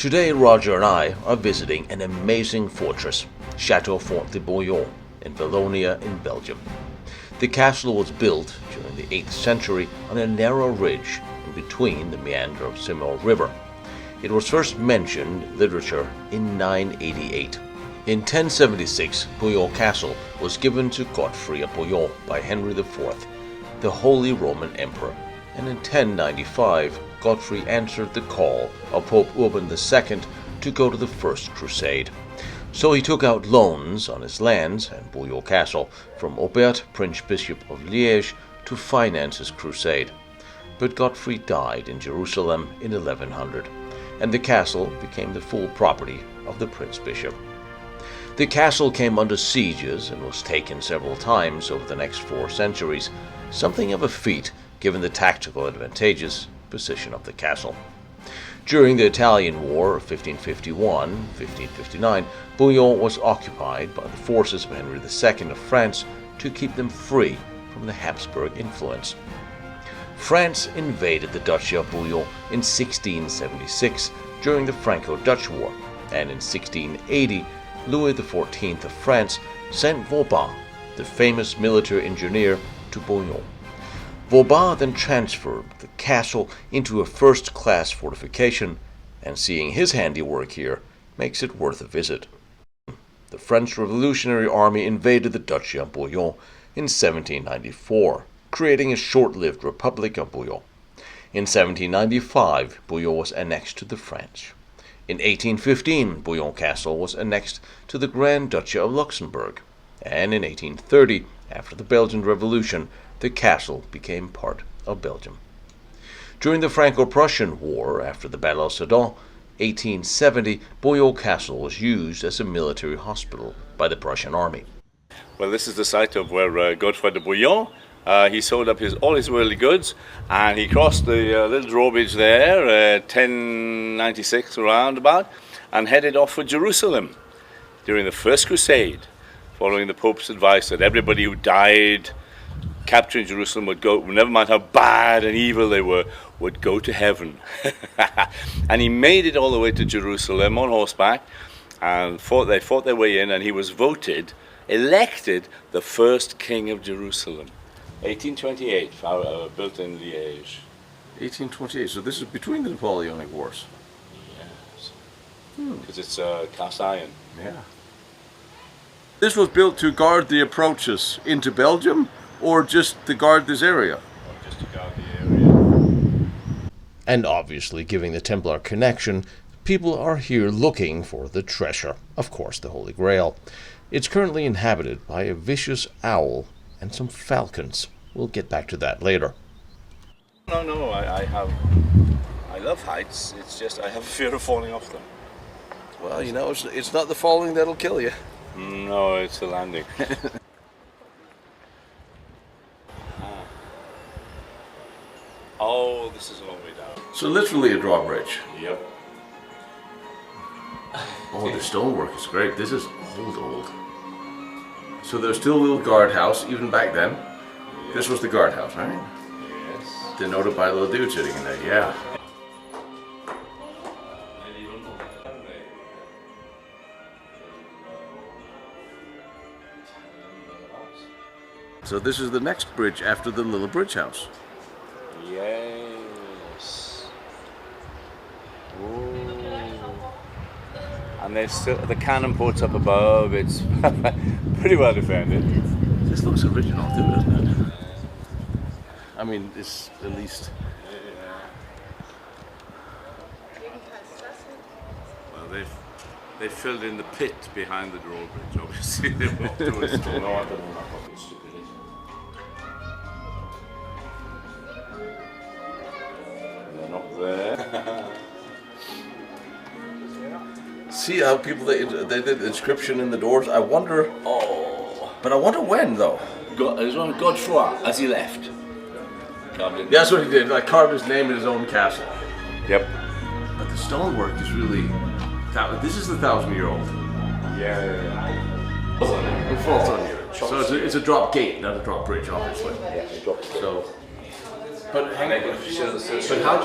Today Roger and I are visiting an amazing fortress, Chateau Fort de Bouillon in Wallonia in Belgium. The castle was built during the 8th century on a narrow ridge in between the meander of Simor River. It was first mentioned in literature in 988. In 1076, Bouillon Castle was given to Godfrey of Bouillon by Henry IV, the Holy Roman Emperor, and in 1095 Godfrey answered the call of Pope Urban II to go to the First Crusade. So he took out loans on his lands and Bouillon Castle from Aubert, Prince-Bishop of Liège, to finance his crusade. But Godfrey died in Jerusalem in 1100, and the castle became the full property of the Prince-Bishop. The castle came under sieges and was taken several times over the next 4 centuries, something of a feat given the tactical advantageous position of the castle. During the Italian War of 1551-1559, Bouillon was occupied by the forces of Henry II of France to keep them free from the Habsburg influence. France invaded the Duchy of Bouillon in 1676 during the Franco-Dutch War, and in 1680 Louis XIV of France sent Vauban, the famous military engineer, to Bouillon. Vauban then transferred the castle into a first-class fortification, and seeing his handiwork here makes it worth a visit. The French Revolutionary Army invaded the Duchy of Bouillon in 1794, creating a short-lived Republic of Bouillon. In 1795, Bouillon was annexed to the French. In 1815, Bouillon Castle was annexed to the Grand Duchy of Luxembourg, and in 1830, after the Belgian Revolution, the castle became part of Belgium. During the Franco-Prussian War, after the Battle of Sedan, 1870, Bouillon Castle was used as a military hospital by the Prussian army. Well, this is the site of where Godfrey of Bouillon, he sold up all his worldly goods, and he crossed the little drawbridge there, 1096 around about, and headed off for Jerusalem during the First Crusade, following the Pope's advice that everybody who died capturing Jerusalem would go, never mind how bad and evil they were, would go to heaven. And he made it all the way to Jerusalem on horseback, and they fought their way in, and he was elected the first king of Jerusalem. 1828, built in Liège. 1828, so this is between the Napoleonic Wars. Yes. Because it's cast iron. Yeah. This was built to guard the approaches into Belgium, or just to guard this area? Just to guard the area. And obviously, giving the Templar connection, people are here looking for the treasure, of course the Holy Grail. It's currently inhabited by a vicious owl and some falcons. We'll get back to that later. No, I love heights. It's just I have a fear of falling off them. Well, you know, it's not the falling that'll kill you. No, it's the landing. Oh, this is a long way down. So literally a drawbridge. Yep. Oh, the stonework is great. This is old. So there's still a little guardhouse, even back then. Yes. This was the guardhouse, right? Yes. Denoted by a little dude sitting in there, yeah. So this is the next bridge after the little bridge house. Yes. Ooh. And there's still the cannon port's up above. It's pretty well defended. This looks original too, doesn't it? I mean, it's at least. Well, they filled in the pit behind the drawbridge. Obviously, they walked towards the north. They're not there. See how people they did the inscription in the doors. I wonder. Oh, but I wonder when though. There's one Godfrey as he left. Yeah, that's what he did. Like carved his name in his own castle. Yep. But the stonework is really. This is the 1,000-year-old. Yeah. It falls on you. So it's a drop gate, not a drop bridge, obviously. Yeah, drop gate. So But hang on. But how?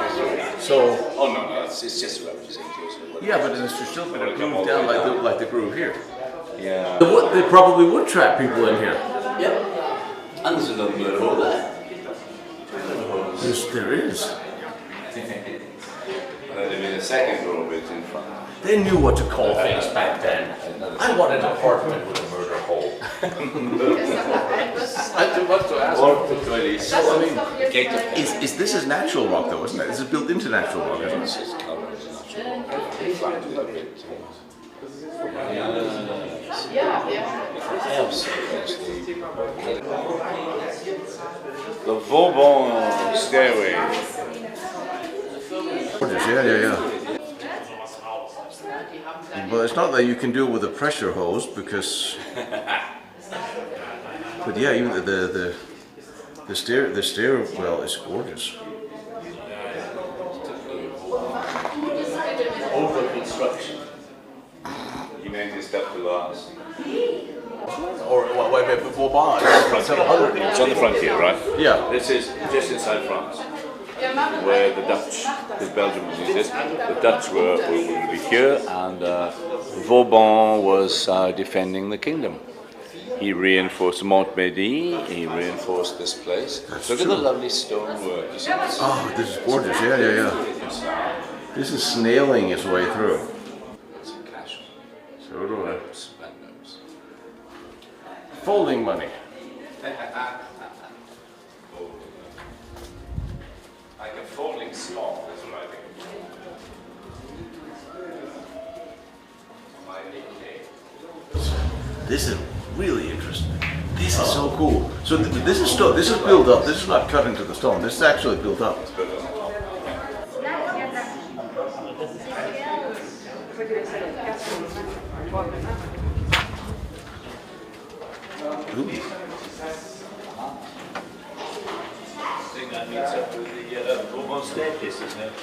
So. Oh no, it's just representation. Yeah, but it's still going to groove down like the groove here. Yeah. They probably would trap people in here. Yep. And there's another murder hole there. Yes, there is. And then there'd be a second drawbridge in front. They knew what to call things back then. I want an apartment with a murder hole. That's too much to ask. So, I mean, is this is natural rock though, isn't it? This is built into natural rock, isn't This it? is covered in natural rock. The Vauban stairway. Yeah. But it's not that you can do it with a pressure hose because. But yeah, even the stairwell is gorgeous. Over construction. You made this step to last. Or wait, Vauban, It's on the frontier, right? Yeah. This is just inside France, where the Dutch, because Belgium was this, the Dutch were going to be here, and Vauban was defending the kingdom. He reinforced Montmédy, he reinforced this place. Look at the lovely stonework. You see this? Oh, this is gorgeous. Yeah. This is snailing its way through. It's a cash. So do I. Splendors. Folding money. Like a folding small, is what I think. This is really interesting. This is so cool. So this is built up. This is not cut into the stone. This is actually built up. Ooh. Thing that meets up with the Bourbon staircase, isn't it?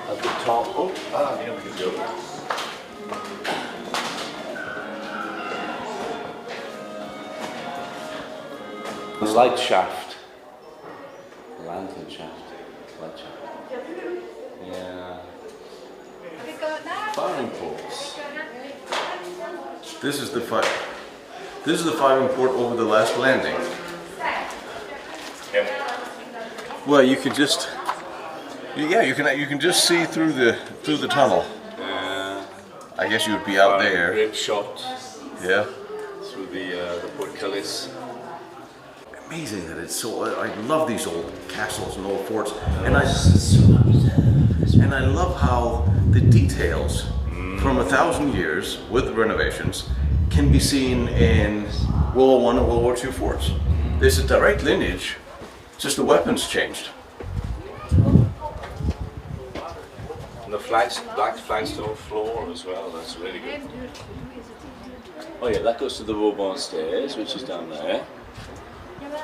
At the top. Here we go. The light shaft. Lantern shaft. Light shaft. Yeah. Firing ports. This is the firing port over the last landing. Yep. Well, you can just you can just see through the tunnel. I guess you would be out there. Great shot Yeah. through the portcullis. Amazing that it's so. I love these old castles and old forts, and I love how the details from 1,000 years with renovations can be seen in World War I and World War II forts. There's a direct lineage, just the weapons changed. And the black flagstone floor as well, that's really good. Oh yeah, that goes to the Vauban stairs, which is down there.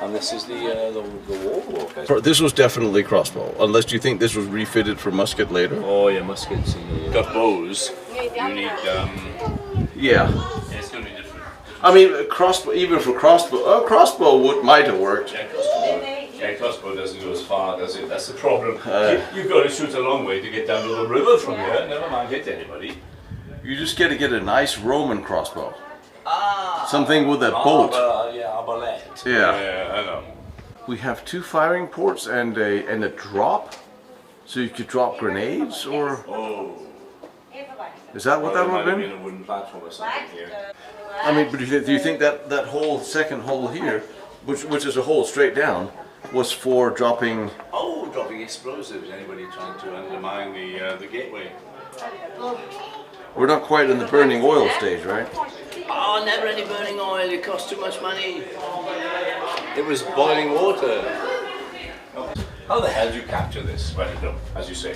And this is the wall walk. This was definitely crossbow, unless you think this was refitted for musket later. Oh yeah, muskets. Got bows. You need Yeah. it's going to be different. I mean, crossbow, even for crossbow, crossbow might have worked. Yeah, crossbow doesn't go as far, does it? That's the problem. You've got to shoot a long way to get down to the river from here. Never mind hit anybody. You just got to get a nice Roman crossbow. Something with a bolt. Arbalete. Yeah. I know. We have 2 firing ports and a drop, so you could drop grenades, or Oh. is that what that would have been? A wooden platform or something here. I mean, but do you think that whole second hole here, which is a hole straight down, was for dropping? Oh, dropping explosives. Anybody trying to undermine the gateway? We're not quite in the burning oil stage, right? Oh, never any burning oil. It costs too much money. It was boiling water. How the hell do you capture this? Well, you know, as you say,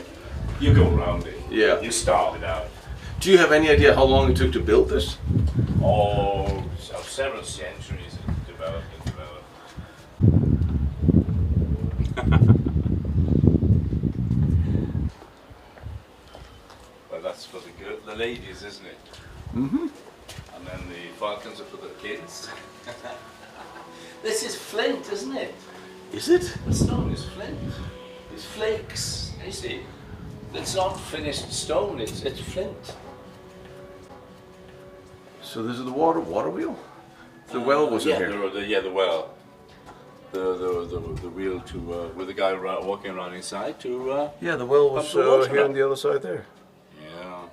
you go around it. Yeah. You starve it out. Do you have any idea how long it took to build this? Oh, several centuries it developed and developed. Well, that's for the ladies, isn't it? Mm-hmm. And then the falcons are for the kids. This is flint, isn't it? Is it? The stone is flint. It's flakes. You see, it's not finished stone. It's flint. So this is the water wheel? The well was in here. The well. The wheel to with the guy walking around inside to. Yeah, the well was here on the other side there. Yeah.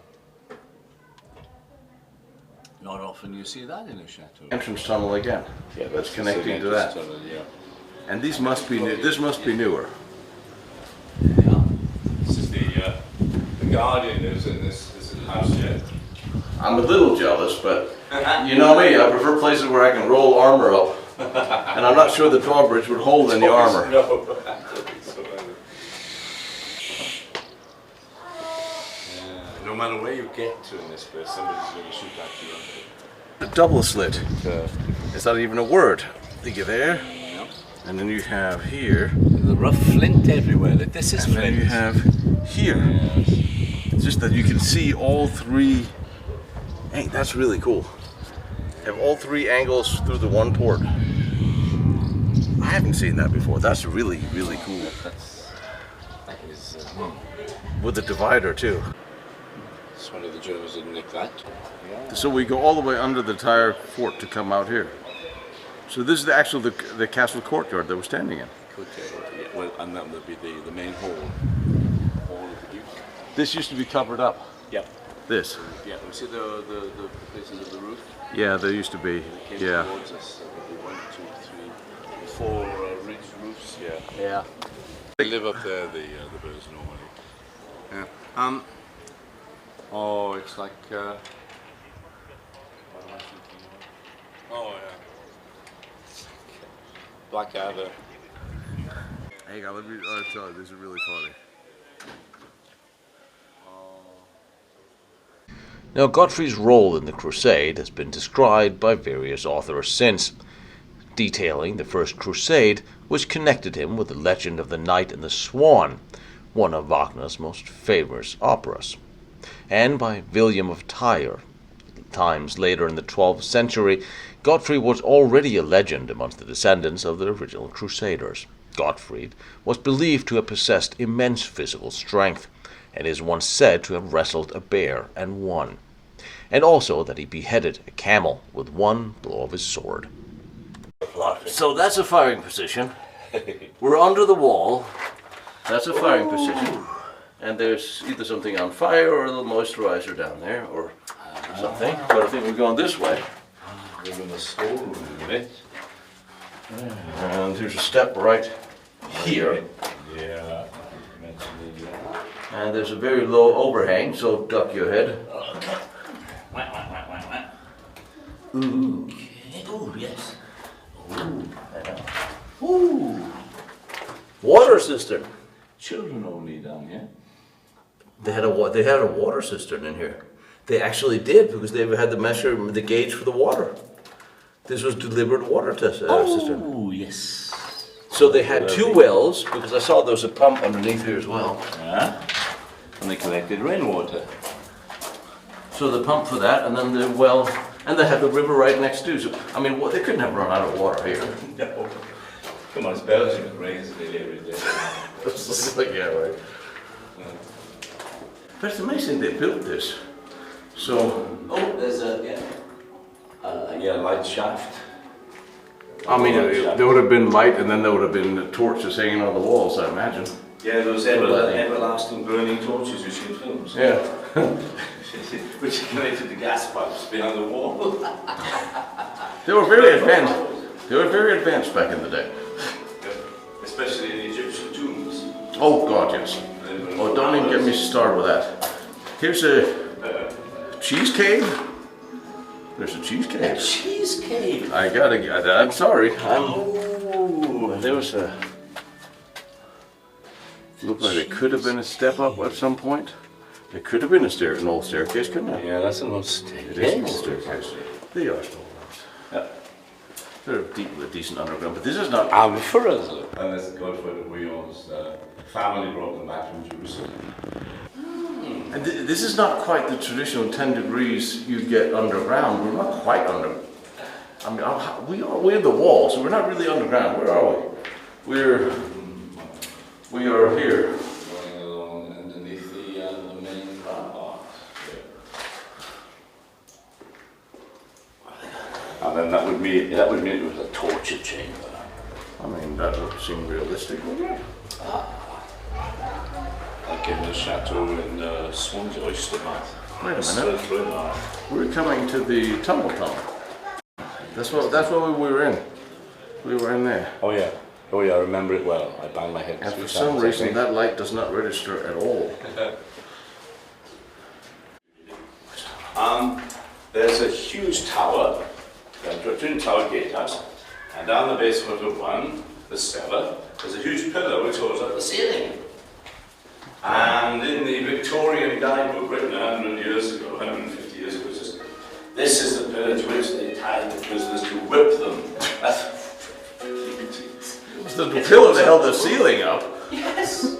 Not often you see that in a chateau. Entrance tunnel again. Yeah, that's connecting to that. Tunnel, yeah. And these must be new. This must be newer. Yeah. This is the guardian lives in this house here. I'm a little jealous, but you know me, I prefer places where I can roll armor up. And I'm not sure the drawbridge would hold any armor. No, I don't think so either. No matter where you get to in this place, somebody's going to shoot at you. A double slit. Is that even a word? Think of there. Yeah. And then you have here. The rough flint everywhere. This is flint. And then you have here. Yes. It's just that you can see all three. Hey, that's really cool. Have all three angles through the one port. I haven't seen that before. That's really, really cool. That is With the divider too. it's one of the Germans didn't nick that. Yeah. So we go all the way under the entire fort to come out here. So this is the castle courtyard that we're standing in. Yeah, well, and that would be the main hall. Hall of the Duke. This used to be covered up. Yeah. This. Yeah. We see the places of the roof. Yeah, there used to be. Came Yeah. towards us. One, two, three, four ridge roofs. Yeah. Yeah. They live up there. The birds normally. Yeah. Oh, it's like. What am I thinking of? Oh yeah. Blackadder. Hang on, let me tell you, this is really funny. Now, Godfrey's role in the Crusade has been described by various authors since, detailing the First Crusade, which connected him with the legend of the Knight and the Swan, one of Wagner's most famous operas, and by William of Tyre. Times later in the 12th century, Godfrey was already a legend amongst the descendants of the original Crusaders. Godfrey was believed to have possessed immense physical strength, and is once said to have wrestled a bear and won, and also that he beheaded a camel with one blow of his sword. So that's a firing position. We're under the wall. That's a firing position. And there's either something on fire or a little moisturizer down there or something. But I think we're going this way. We're in the storeroom in a minute. And there's a step right here. Yeah. And there's a very low overhang, so duck your head. Okay. Ooh. Oh yes. Ooh. Water cistern. Children only down here. They had a water cistern in here. They actually did because they had to measure the gauge for the water. This was deliberate water cistern. Oh yes. So they had two wells because I saw there was a pump underneath here as well. Yeah. And they collected rainwater. So the pump for that, and then the well, and they had the river right next to. So I mean, they couldn't have run out of water here. No. Come on, it's Belgium. It rains nearly every day. It's like, yeah, right. But it's amazing they built this. So. Oh, there's a light shaft. I mean, there would have been light, and then there would have been torches hanging on the walls, I imagine. Yeah, those everlasting burning torches you see in films. Yeah. Which are connected to gas pipes behind the wall. They were very advanced. They were very advanced back in the day. Especially in Egyptian tombs. Oh God, yes. Oh, don't even get me started with that. Here's a cheese cave. There's a cheese cave. A cheese cave. I'm sorry. Oh. There was a. Looked like it could have been a step up at some point. It could have been an old staircase, couldn't it? Yeah, that's an old staircase. It is an old staircase. They are still ones. Yeah. They're a decent underground, but this is not. Amphoras. And that's Godfrey of Bouillon's family brought them back from Jerusalem. And this is not quite the traditional 10 degrees you get underground. We're not quite under. I mean, we're in the wall, so we're not really underground. Where are we? we are here. Going along underneath the main rampart. And then that would mean it was a torture chamber. I mean, that would seem realistic, wouldn't it? Like in the chateau in Swansea, Oyster Mouth. Wait a minute. We're coming to the tumble tunnel. That's what we were in. We were in there. Oh yeah, I remember it well. I banged my head. And for some reason, that light does not register at all. There's a huge tower, the twin tower gatehouse, and down the basement of one, the cellar, there's a huge pillar which holds up the ceiling. And in the Victorian guidebook written 100 years ago, 150 years ago, it says, this is the pillar to which they tied the prisoners to whip them. It was the pillar that held the ceiling up. Yes.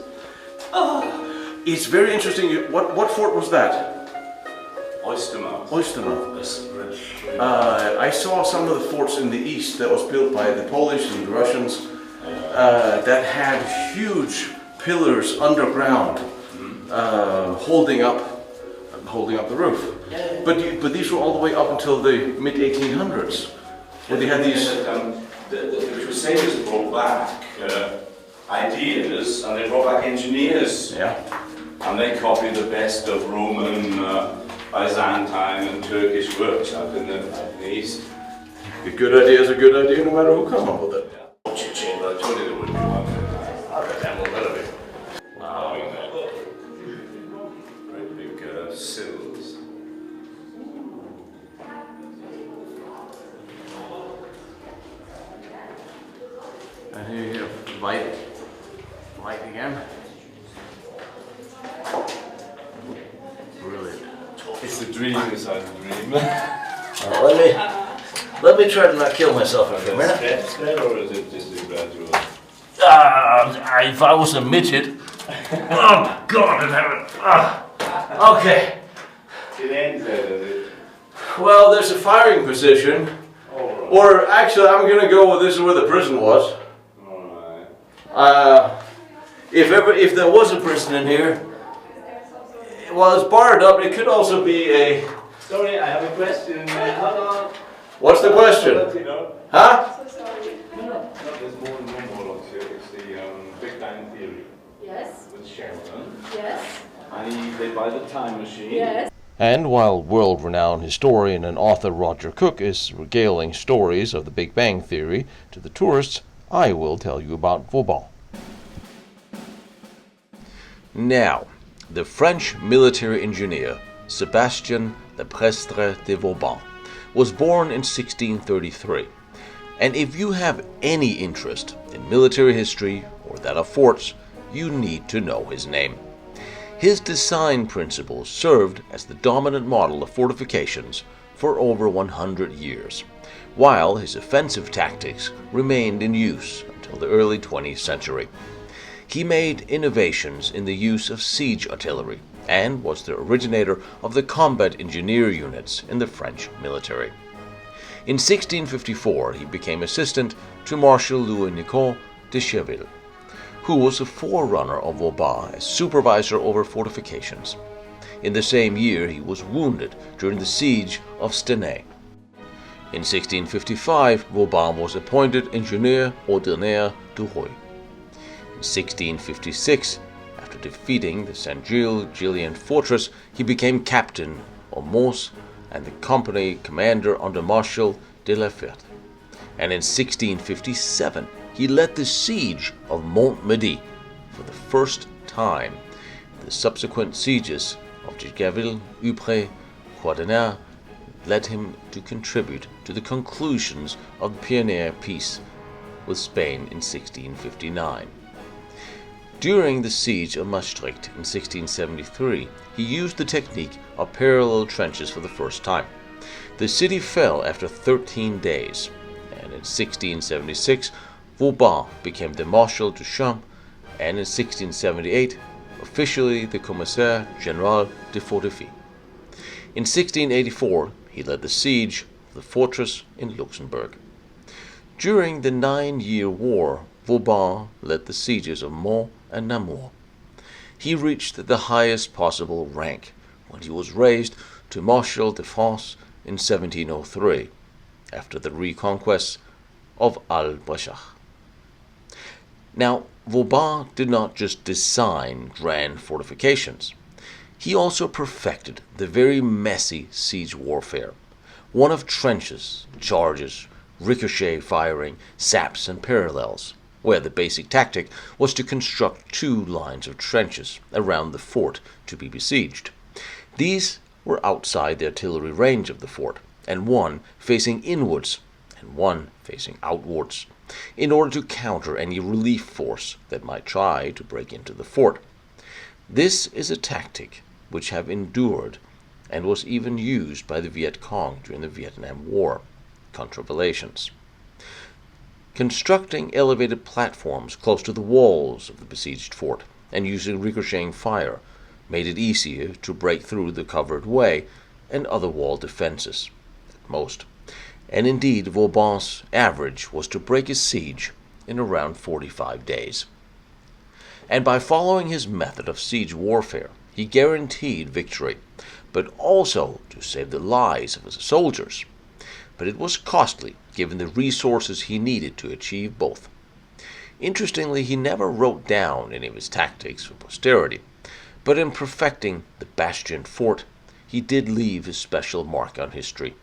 It's very interesting. What fort was that? Oystermouth. Oystermouth. I saw some of the forts in the east that was built by the Polish and the Russians that had huge pillars underground, holding up the roof. Yeah. But these were all the way up until the mid 1800s, where they had these. The Crusaders brought back ideas, and they brought back engineers. Yeah. And they copied the best of Roman, Byzantine, and Turkish works out in the east. A good idea is a good idea, no matter who comes up with it. Torture chamber. I told you there would be one. I reckon we'll better be. Wow. Great big sills. And here you have light again. Brilliant. It's the dream inside the dream. Let me try to not kill myself for a minute. Or is it just a gradual? If I was a midget. Oh, God in heaven. Okay. It ends there, does it? Well, there's a firing position. Alright. Or actually, I'm going to go with this is where the prison was. Alright. If there was a prison in here, well, it's barred up. It could also be a. Sorry, I have a question. Hold on. What's the question? Tino. Huh? So sorry. No, there's more logs here. It's the Big Bang Theory Yes. with Sheldon. Yes. And they buy the time machine. Yes. And while world-renowned historian and author Roger Cook is regaling stories of the Big Bang Theory to the tourists, I will tell you about Vauban. Now, the French military engineer Sébastien de Vauban was born in 1633. And if you have any interest in military history or that of forts, you need to know his name. His design principles served as the dominant model of fortifications for over 100 years, while his offensive tactics remained in use until the early 20th century. He made innovations in the use of siege artillery and was the originator of the combat engineer units in the French military. In 1654, he became assistant to Marshal Louis-Nicolas de Cheville, who was a forerunner of Vauban as supervisor over fortifications. In the same year, he was wounded during the siege of Stenay. In 1655, Vauban was appointed Ingenieur Ordinaire du Roi. In 1656, after defeating the Saint-Gilles fortress, he became captain of Mons and the company commander under Marshal de la Ferte. And in 1657, he led the siege of Montmedy for the first time. The subsequent sieges of Gaville, Ypres, Courtyard led him to contribute to the conclusions of the Pioneer Peace with Spain in 1659. During the siege of Maastricht in 1673, he used the technique of parallel trenches for the first time. The city fell after 13 days, and in 1676, Vauban became the Marshal du Champ, and in 1678, officially the Commissaire General de Fortifie. In 1684, he led the siege of the fortress in Luxembourg. During the 9-year war, Vauban led the sieges of Mons and Namur. He reached the highest possible rank when he was raised to Marshal de France in 1703, after the reconquest of Al-Bashar. Now, Vauban did not just design grand fortifications. He also perfected the very messy siege warfare, one of trenches, charges, ricochet firing, saps, and parallels, where the basic tactic was to construct 2 lines of trenches around the fort to be besieged. These were outside the artillery range of the fort, and one facing inwards and one facing outwards, in order to counter any relief force that might try to break into the fort. This is a tactic which have endured and was even used by the Viet Cong during the Vietnam War. Contravalations. Constructing elevated platforms close to the walls of the besieged fort and using ricocheting fire made it easier to break through the covered way and other wall defenses, at most. And indeed, Vauban's average was to break a siege in around 45 days. And by following his method of siege warfare, he guaranteed victory, but also to save the lives of his soldiers. But it was costly, given the resources he needed to achieve both. Interestingly, he never wrote down any of his tactics for posterity, but in perfecting the Bastion fort, he did leave his special mark on history.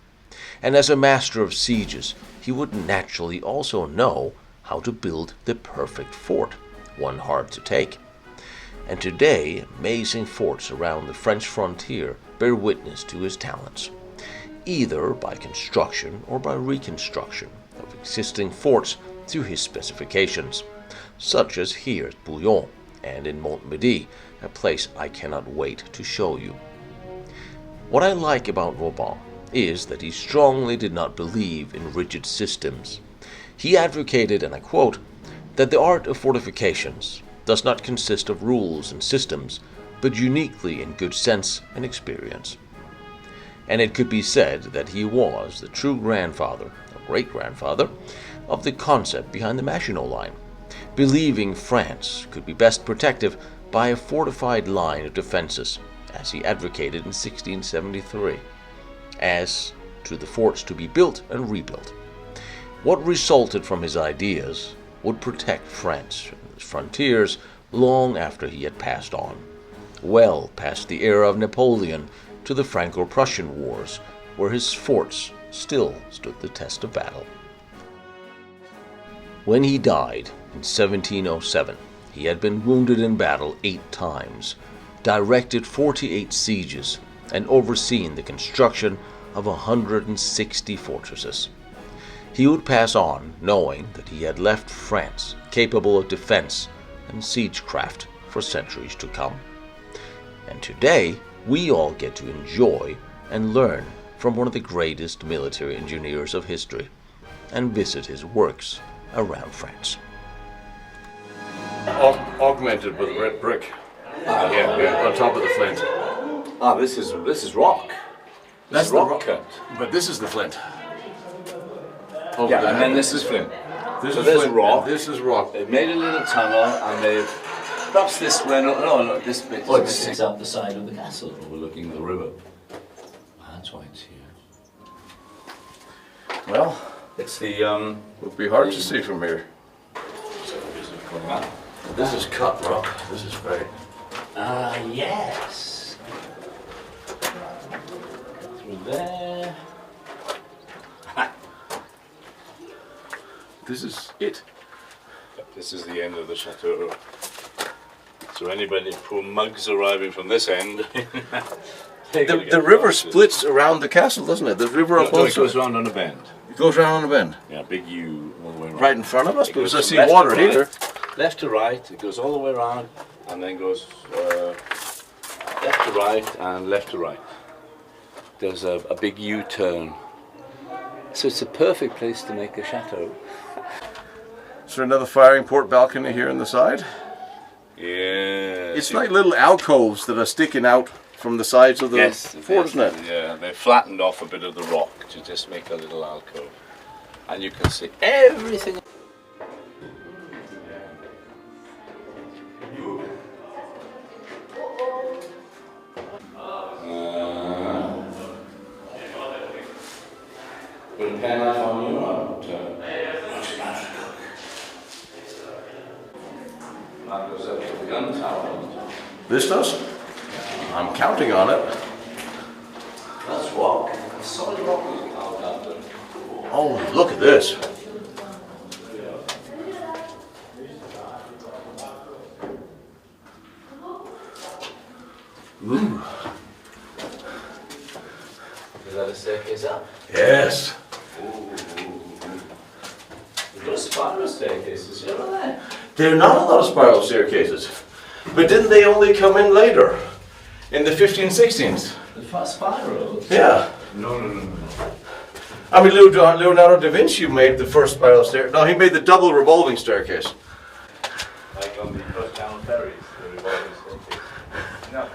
And as a master of sieges, he would naturally also know how to build the perfect fort, one hard to take. And today, amazing forts around the French frontier bear witness to his talents, either by construction or by reconstruction of existing forts to his specifications, such as here at Buillon and in Montmedy, a place I cannot wait to show you. What I like about Vauban is that he strongly did not believe in rigid systems. He advocated, and I quote, that the art of fortifications does not consist of rules and systems, but uniquely in good sense and experience. And it could be said that he was the true grandfather, or great-grandfather, of the concept behind the Maginot Line, believing France could be best protected by a fortified line of defenses, as he advocated in 1673, as to the forts to be built and rebuilt. What resulted from his ideas would protect France and its frontiers long after he had passed on, well past the era of Napoleon to the Franco-Prussian Wars, where his forts still stood the test of battle. When he died in 1707, he had been wounded in battle 8 times, directed 48 sieges, and overseen the construction of 160 fortresses. He would pass on knowing that he had left France capable of defense and siegecraft for centuries to come. And today, we all get to enjoy and learn from one of the greatest military engineers of history and visit his works around France. Augmented with red brick. Yeah, on top of the flint. Ah, this is rock. That's the rock cut. But this is the flint. Yeah, and then this is flint. This So is there's flint, rock. and this is rock. They've made a little tunnel, and they've perhaps this way. No, this bit. Oh, this is up the side of the castle, overlooking the river. That's why it's here. Well, It's the would be hard to see from here. coming out. This is cut rock. This is great. Yes. Through there. This is it. This is the end of the chateau. So anybody poor mugs arriving from this end. The river splits around the castle, doesn't it? The river on No, both it goes sides. round on a bend. It goes round on a bend. Yeah, big U all the way around. Right in front of us, It because goes I from see left to water right, here. Left to right, it goes all the way around, and then goes left to right and left to right. There's a big U-turn. So it's a perfect place to make a chateau. Is there another firing port balcony here on the side? Yeah. It's like little alcoves that are sticking out from the sides of the Yes, fort, isn't it? Yeah, they flattened off a bit of the rock to just make a little alcove. And you can see everything. pen knife on you, that goes up to the gun tower. This does? I'm counting on it. That's rock. Solid rock is carved out there. Oh, look at this. Ooh. Is that a staircase up? Yes. Those spiral staircases, you know that? There are not a lot of spiral staircases. But didn't they only come in later? In the 1516s? The first spirals? Yeah. No. I mean, Leonardo da Vinci made the first spiral staircase. No, he made the double revolving staircase. Like on the cross channel ferries, the revolving staircase. No,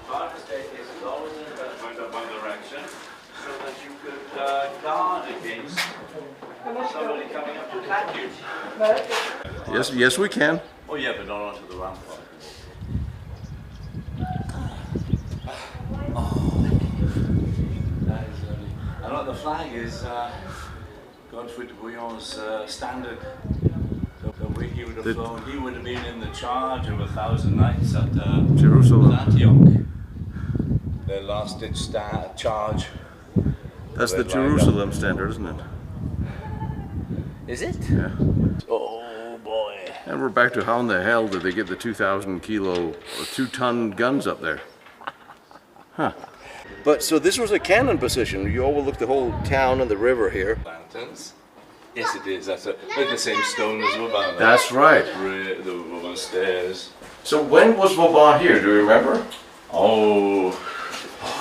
spiral staircase is always in going up one direction so that you could guard against somebody coming up to attack you. Yes, we can. Oh yeah, but not onto the rampart. That is lovely. And look, the flag is Godfrey of Bouillon's standard. The way he would have flown, he would have been in the charge of 1,000 knights at Jerusalem. Antioch. Their last-ditch charge. That's the Jerusalem standard, isn't it? Is it? Yeah. Oh boy. And we're back to how in the hell did they get the 2,000 kilo or 2-ton guns up there? Huh. But so this was a cannon position. You overlook the whole town and the river here. Lanterns. Yes, it is. That's like the same stone as Vauban. That's right. The Vauban stairs. So when was Vauban here? Do you remember? Oh,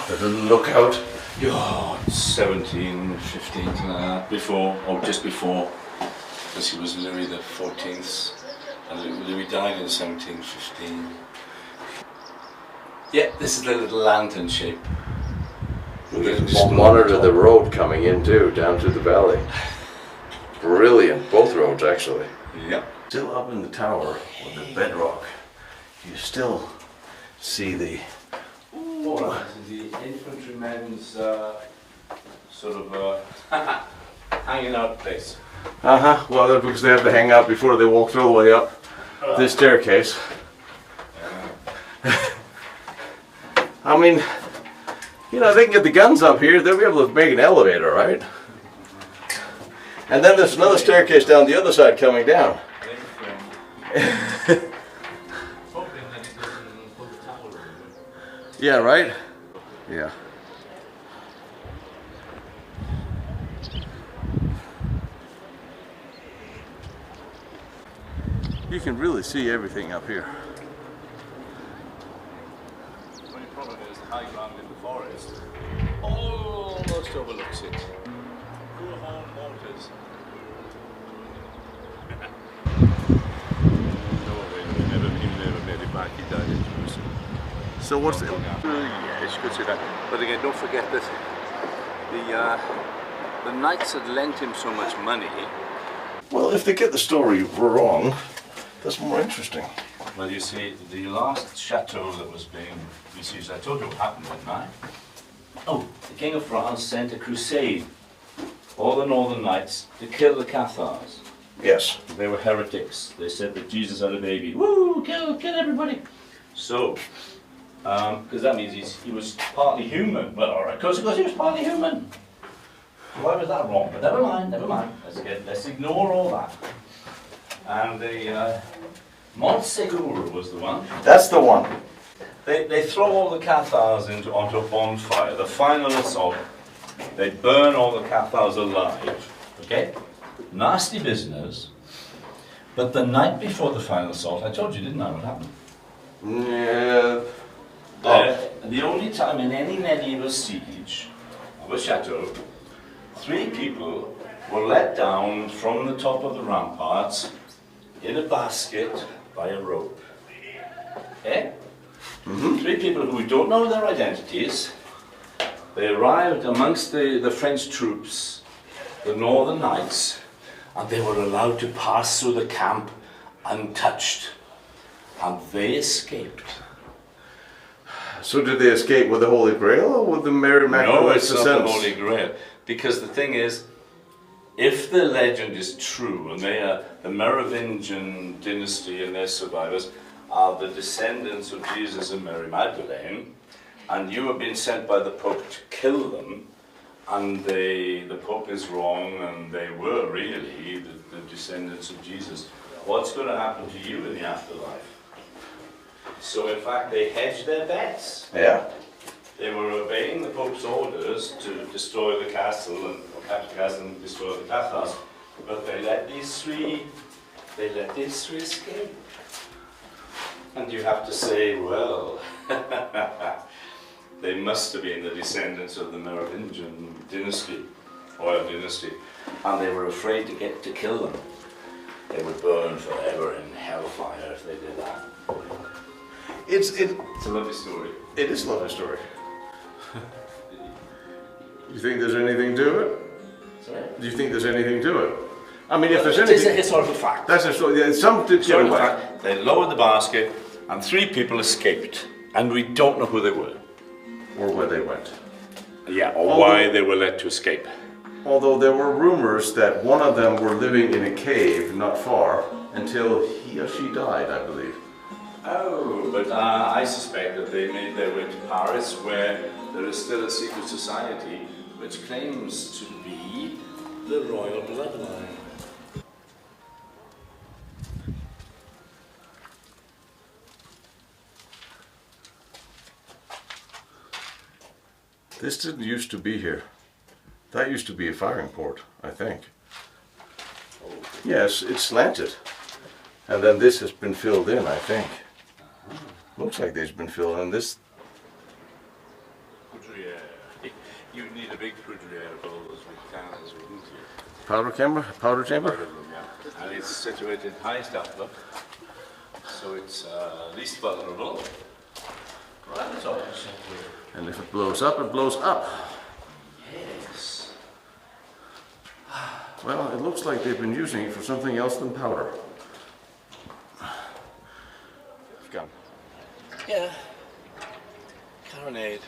The little lookout. yeah, 17, 15, something like that. Before, or just before, because he was Louis the 14th, and Louis died in 1715. Yeah, this is the little lantern shape. We can monitor the road coming in too, down to the valley. Brilliant, both roads actually. Yeah. Still up in the tower with the bedrock, you still see the... Oh, this is the infantrymen's sort of hanging out place. Well, that's because they have to hang out before they walk all the way up this staircase. I mean, you know, they can get the guns up here, they'll be able to make an elevator, right? And then there's another staircase down the other side coming down. Yeah, right? Yeah. You can really see everything up here. The only problem is the high ground in the forest almost overlooks it. Poor home mortars. No, he never made it back. He died in Jerusalem. So what's it? Yes, you could say that. But again, don't forget that the knights had lent him so much money. Well, if they get the story wrong, that's more interesting. Well, you see, the last chateau that was being besieged, I told you what happened, didn't I? Oh, the King of France sent a crusade, all the northern knights, to kill the Cathars. Yes. They were heretics. They said that Jesus had a baby. Woo, kill everybody. So, because that means he was partly human. Well, all right, because he was partly human. Why was that wrong? But never mind. Let's ignore all that. And the Montségur was the one. That's the one. They throw all the Cathars onto a bonfire. The final assault, they burn all the Cathars alive. Okay? Nasty business. But the night before the final assault, I told you, didn't I, what happened? Yeah. The only time in any medieval siege of a chateau, 3 people were let down from the top of the ramparts in a basket by a rope. Okay? 3 people who don't know their identities. They arrived amongst the French troops, the Northern Knights, and they were allowed to pass through the camp untouched. And they escaped. So did they escape with the Holy Grail or with the Mary Magdalene? No, it's not the Holy Grail. Because the thing is, if the legend is true, and they are the Merovingian dynasty and their survivors are the descendants of Jesus and Mary Magdalene, and you have been sent by the Pope to kill them, and the Pope is wrong, and they were really the descendants of Jesus, what's going to happen to you in the afterlife? So in fact, they hedged their bets. Yeah. They were obeying the Pope's orders to destroy the castle or capture the castle and destroy the Cathars, but they let these three escape. And you have to say, well, they must have been the descendants of the Merovingian dynasty, royal dynasty, and they were afraid to kill them. They would burn forever in hellfire if they did that. It's a lovely story. It is a lovely story. You think there's anything to it? Sorry? Do you think there's anything to it? I mean, if there's It is a anything... historical fact. That's a story. Yeah, some did get Historical away. fact. They lowered the basket, and 3 people escaped, and we don't know who they were. Or where they went. Yeah, or why they were let to escape. Although there were rumors that one of them were living in a cave not far until he or she died, I believe. Oh, but I suspect that they made their way to Paris, where there is still a secret society which claims to be the royal bloodline. This didn't used to be here. That used to be a firing port, I think. Yes, it's slanted. And then this has been filled in, I think. Looks like there's been filled in. This... Poudriere. You need a big poudriere for all those big cannons, wouldn't you? Powder chamber? Powder chamber? Yeah. And it's situated highest up, look. So it's least vulnerable. Right, it's opposite here. And if it blows up, it blows up. Yes. Well, it looks like they've been using it for something else than powder. Gone. Yeah. Carronade.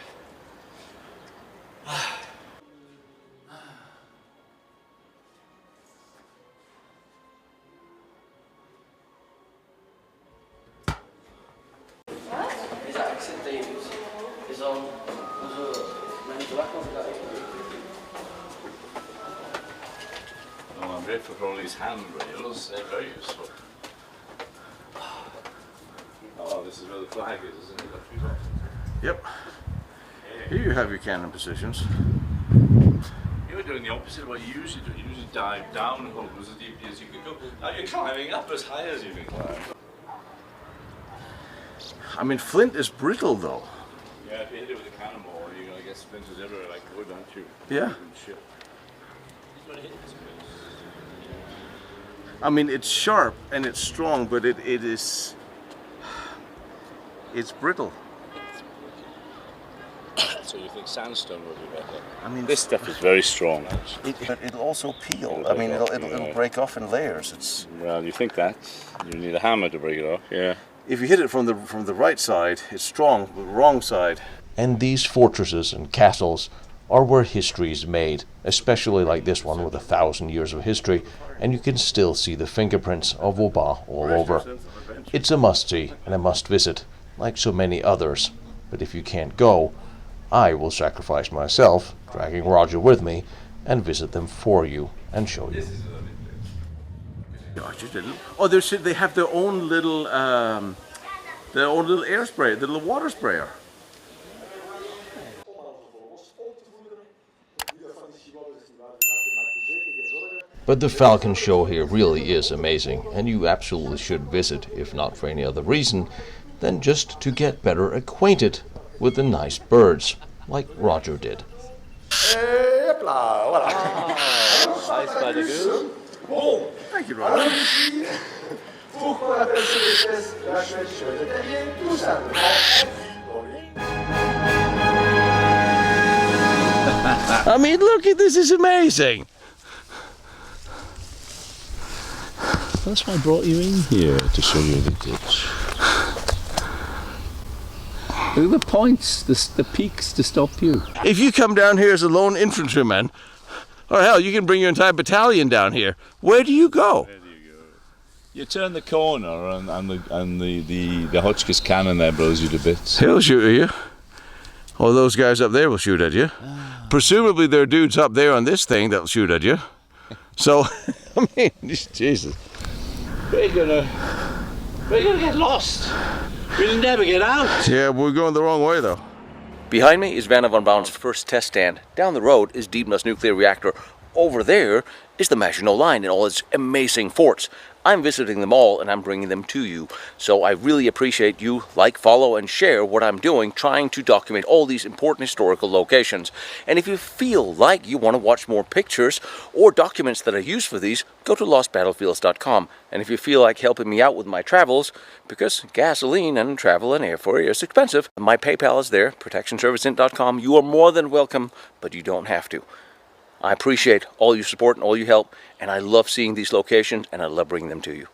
Deze accenttekens is dan onze mensen weg van elkaar. Well, I'm grateful for all these handrails. They're very useful. Oh, this is where the flag is, isn't it? Yep. Here you have your cannon positions. You were doing the opposite of what you usually do. You usually dive down holes as deeply as you can go. Now you're climbing up as high as you can climb. I mean, flint is brittle though. Yeah, if you hit it with a cannonball, you're going to get splinters everywhere like wood, aren't you? Yeah. Shit. You're going to hit this place. I mean, it's sharp and it's strong, but it's brittle. So you think sandstone would be better? I mean, This stuff is very strong. it'll also peel. I mean, it'll break off in layers. It's Well, you think that. You need a hammer to break it off. Yeah. if you hit it from the right side, it's strong. The wrong side. And these fortresses and castles are where history is made, especially like this one with 1,000 years of history, and you can still see the fingerprints of Vauban all over. It's a must-see and a must-visit, like so many others. But if you can't go, I will sacrifice myself, dragging Roger with me, and visit them for you and show you. Oh, they have their own little air sprayer, the little water sprayer. But the Falcon Show here really is amazing, and you absolutely should visit, if not for any other reason, than just to get better acquainted with the nice birds, like Roger did. Nice by the goose. Thank you, Roger. I mean, look at this, is amazing! That's why I brought you in here, to show you the ditch. Look at the points, the peaks to stop you. If you come down here as a lone infantryman, Or hell, you can bring your entire battalion down here. Where do you go? You turn the corner and the Hotchkiss cannon there blows you to bits. He'll shoot at you. Or those guys up there will shoot at you. Presumably there are dudes up there on this thing that'll shoot at you. So, I mean, Jesus. We're gonna get lost. We'll never get out. Yeah, we're going the wrong way though. Behind me is Vanna von Braun's first test stand. Down the road is Dietmar's nuclear reactor. Over there is the Maginot Line and all its amazing forts. I'm visiting them all and I'm bringing them to you. So I really appreciate you like, follow, and share what I'm doing, trying to document all these important historical locations. And if you feel like you want to watch more pictures or documents that I use for these, go to lostbattlefields.com. And if you feel like helping me out with my travels, because gasoline and travel and airfare is expensive, my PayPal is there, protectionserviceint.com. You are more than welcome, but you don't have to. I appreciate all your support and all your help, and I love seeing these locations, and I love bringing them to you.